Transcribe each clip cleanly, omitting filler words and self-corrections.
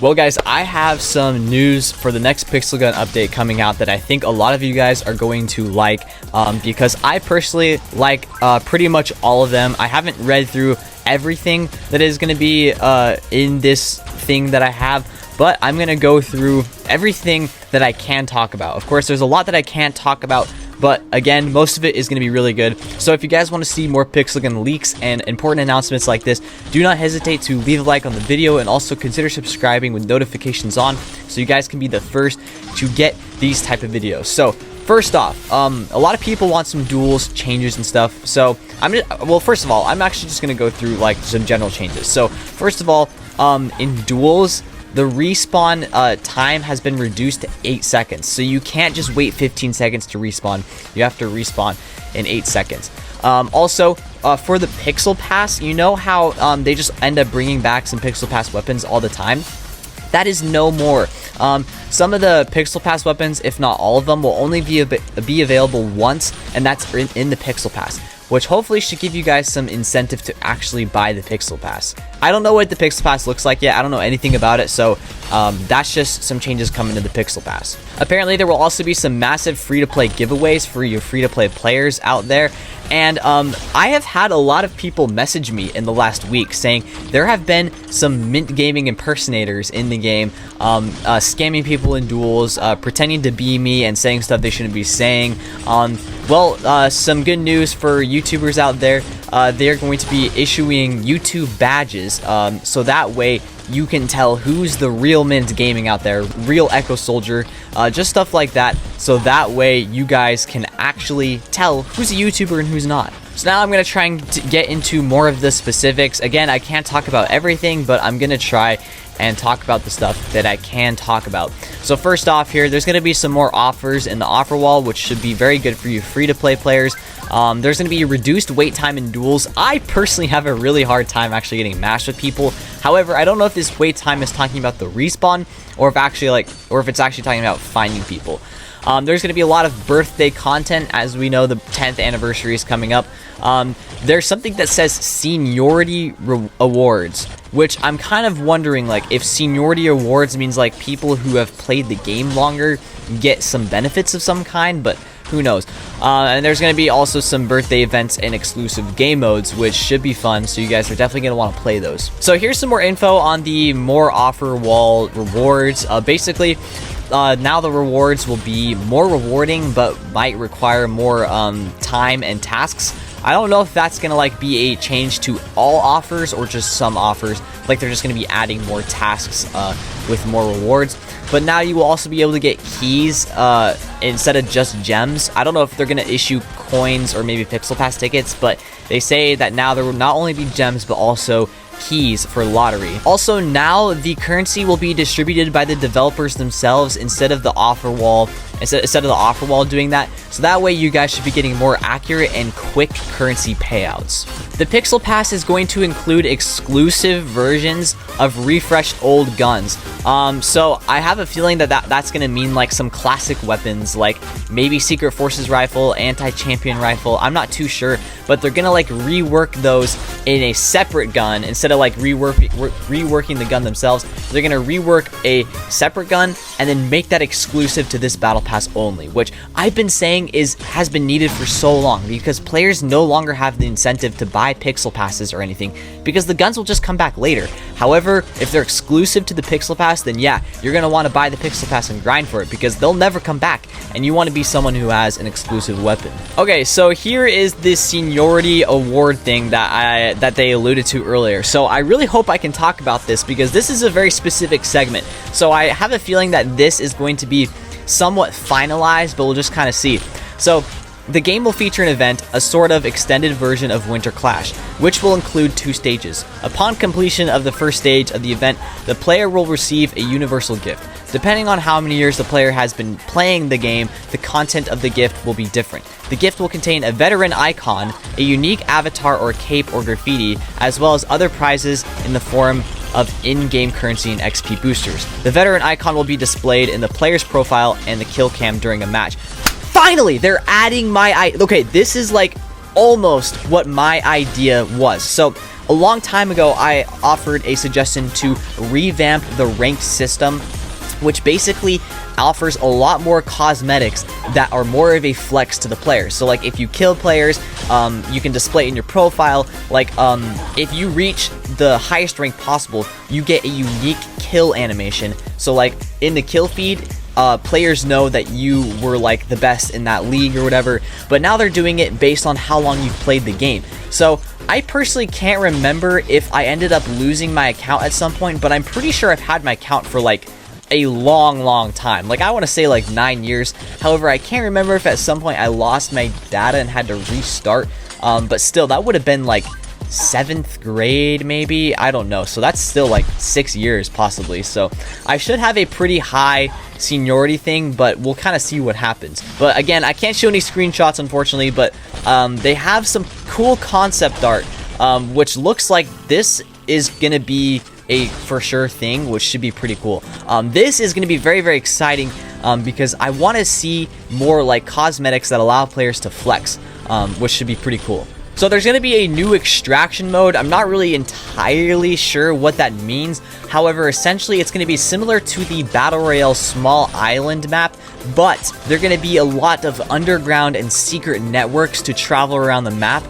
Well guys, I have some news for the next Pixel Gun update coming out that I think a lot of you guys are going to like, because I personally like pretty much all of them. I haven't read through everything that is going to be in this thing that I have, but I'm going to go through everything that I can talk about. Of course, there's a lot that I can't talk about, but again, most of it is going to be really good. So if you guys want to see more Pixel Gun leaks and important announcements like this, do not hesitate to leave a like on the video and also consider subscribing with notifications on so you guys can be the first to get these type of videos. So first off, a lot of people want some duels changes and stuff. So first of all, I'm actually just going to go through like some general changes. So first of all, in duels, the respawn time has been reduced to 8 seconds. So you can't just wait 15 seconds to respawn. You have to respawn in 8 seconds. Also, for the Pixel Pass, you know how they just end up bringing back some Pixel Pass weapons all the time? That is no more. Some of the Pixel Pass weapons, if not all of them, will only be available once, and that's in the Pixel Pass, which hopefully should give you guys some incentive to actually buy the Pixel Pass. I don't know what the Pixel Pass looks like yet. I don't know anything about it, so that's just some changes coming to the Pixel Pass. Apparently, there will also be some massive free-to-play giveaways for you free-to-play players out there. And I have had a lot of people message me in the last week saying there have been some Mint Gaming impersonators in the game, scamming people in duels, pretending to be me and saying stuff they shouldn't be saying. Some good news for YouTubers out there. They're going to be issuing YouTube badges, so that way you can tell who's the real Mint Gaming out there, real Echo Soldier, just stuff like that, so that way you guys can actually tell who's a YouTuber and who's not. So now I'm going to try and get into more of the specifics. Again, I can't talk about everything, but I'm going to try and talk about the stuff that I can talk about. So first off here, there's going to be some more offers in the offer wall, which should be very good for you free-to-play players. There's going to be reduced wait time in duels. I personally have a really hard time actually getting matched with people. However, I don't know if this wait time is talking about the respawn or if it's actually talking about finding people. There's going to be a lot of birthday content. As we know, the 10th anniversary is coming up. There's something that says seniority awards, which I'm kind of wondering, like, if seniority awards means like people who have played the game longer get some benefits of some kind, but who knows. And there's going to be also some birthday events and exclusive game modes, which should be fun, so you guys are definitely going to want to play those. So here's some more info on the more offer wall rewards. Basically, now the rewards will be more rewarding, but might require more time and tasks. I don't know if that's gonna like be a change to all offers or just some offers, like they're just gonna be adding more tasks with more rewards. But now you will also be able to get keys instead of just gems. I don't know if they're gonna issue coins or maybe Pixel Pass tickets, but they say that now there will not only be gems but also keys for lottery. Also, now the currency will be distributed by the developers themselves instead of the offer wall doing that, so that way you guys should be getting more accurate and quick currency payouts. The Pixel Pass is going to include exclusive versions of refreshed old guns. So I have a feeling that's going to mean like some classic weapons, like maybe Secret Forces rifle, Anti-Champion rifle. I'm not too sure, but they're going to like rework those in a separate gun instead of like reworking the gun themselves. They're going to rework a separate gun and then make that exclusive to this Battle Pass only, which I've been saying has been needed for so long, because players no longer have the incentive to buy Pixel Passes or anything, because the guns will just come back later. However, if they're exclusive to the Pixel Pass, then yeah, you're going to want to buy the Pixel Pass and grind for it, because they'll never come back, and you want to be someone who has an exclusive weapon. Okay, so here is this seniority award thing that they alluded to earlier. So I really hope I can talk about this, because this is a very specific segment. So I have a feeling that this is going to be somewhat finalized, but we'll just kind of see. So the game will feature an event, a sort of extended version of Winter Clash, which will include 2 stages. Upon completion of the first stage of the event, the player will receive a universal gift. Depending on how many years the player has been playing the game, the content of the gift will be different. The gift will contain a veteran icon, a unique avatar or cape or graffiti, as well as other prizes in the form of in-game currency and XP boosters. The veteran icon will be displayed in the player's profile and the kill cam during a match. Finally, they're adding okay, this is like almost what my idea was. So a long time ago, I offered a suggestion to revamp the ranked system, which basically offers a lot more cosmetics that are more of a flex to the players. So like if you kill players, you can display it in your profile. Like if you reach the highest rank possible, you get a unique kill animation. So like in the kill feed, players know that you were like the best in that league or whatever, but now they're doing it based on how long you've played the game. So I personally can't remember if I ended up losing my account at some point, but I'm pretty sure I've had my account for like a long time. Like I want to say like 9 years. However, I can't remember if at some point I lost my data and had to restart. But still, that would have been like 7th grade maybe, I don't know. So that's still like 6 years possibly. So I should have a pretty high seniority thing, but we'll kind of see what happens. But again, I can't show any screenshots unfortunately, but they have some cool concept art, which looks like this is gonna be a for sure thing, which should be pretty cool. This is going to be very exciting because I want to see more like cosmetics that allow players to flex, which should be pretty cool. So there's going to be a new extraction mode. I'm not really entirely sure what that means. However, essentially it's going to be similar to the Battle Royale small island map, but there are going to be a lot of underground and secret networks to travel around the map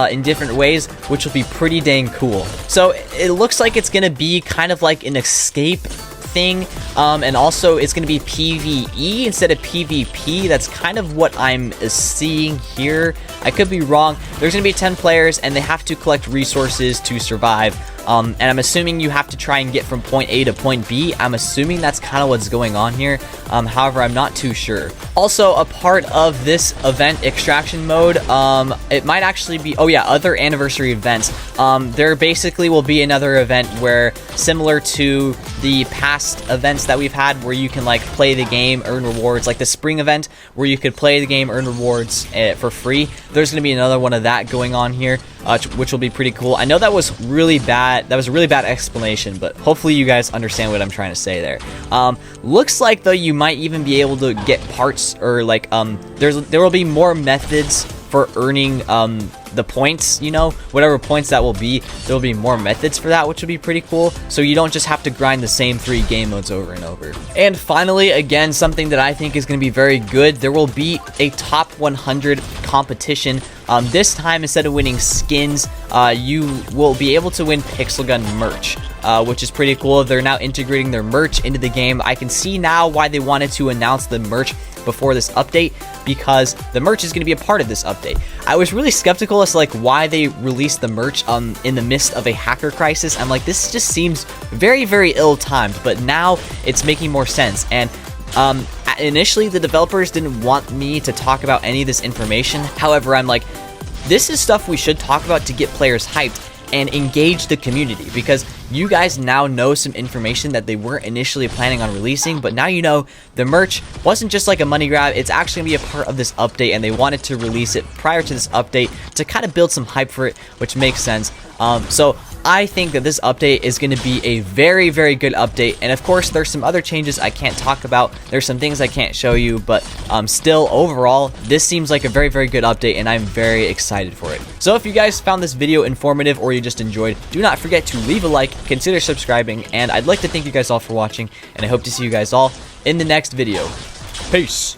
in different ways, which will be pretty dang cool. So it looks like it's gonna be kind of like an escape thing, and also it's gonna be PvE instead of PvP. That's kind of what I'm seeing here. I could be wrong. There's gonna be 10 players and they have to collect resources to survive. And I'm assuming you have to try and get from point A to point B. I'm assuming that's kind of what's going on here. However, I'm not too sure. Also, a part of this event extraction mode, it might actually be, oh yeah, other anniversary events. There basically will be another event where, similar to the past events that we've had, where you can like play the game, earn rewards, like the spring event where you could play the game, earn rewards for free. There's going to be another one of that going on here, which will be pretty cool. I know that was really bad. That was a really bad explanation, but hopefully you guys understand what I'm trying to say there. Looks like though you might even be able to get parts, or like there will be more methods for earning the points, you know, whatever points that will be. There will be more methods for that, which would be pretty cool, so you don't just have to grind the same 3 game modes over and over. And finally, again, something that I think is going to be very good, there will be a top 100 competition. This time, instead of winning skins, you will be able to win Pixel Gun merch, which is pretty cool. They're now integrating their merch into the game. I can see now why they wanted to announce the merch before this update, because the merch is going to be a part of this update. I was really skeptical as to like why they released the merch in the midst of a hacker crisis. I'm like, this just seems very ill-timed, but now it's making more sense. And initially the developers didn't want me to talk about any of this information. However, I'm like, this is stuff we should talk about to get players hyped and engage the community, because you guys now know some information that they weren't initially planning on releasing, but now you know the merch wasn't just like a money grab. It's actually gonna be a part of this update, and they wanted to release it prior to this update to kind of build some hype for it, which makes sense. So I think that this update is going to be a very good update, and of course there's some other changes I can't talk about. There's some things I can't show you, but still overall this seems like a very good update, and I'm very excited for it. So if you guys found this video informative or you just enjoyed, do not forget to leave a like, consider subscribing, and I'd like to thank you guys all for watching, and I hope to see you guys all in the next video. Peace.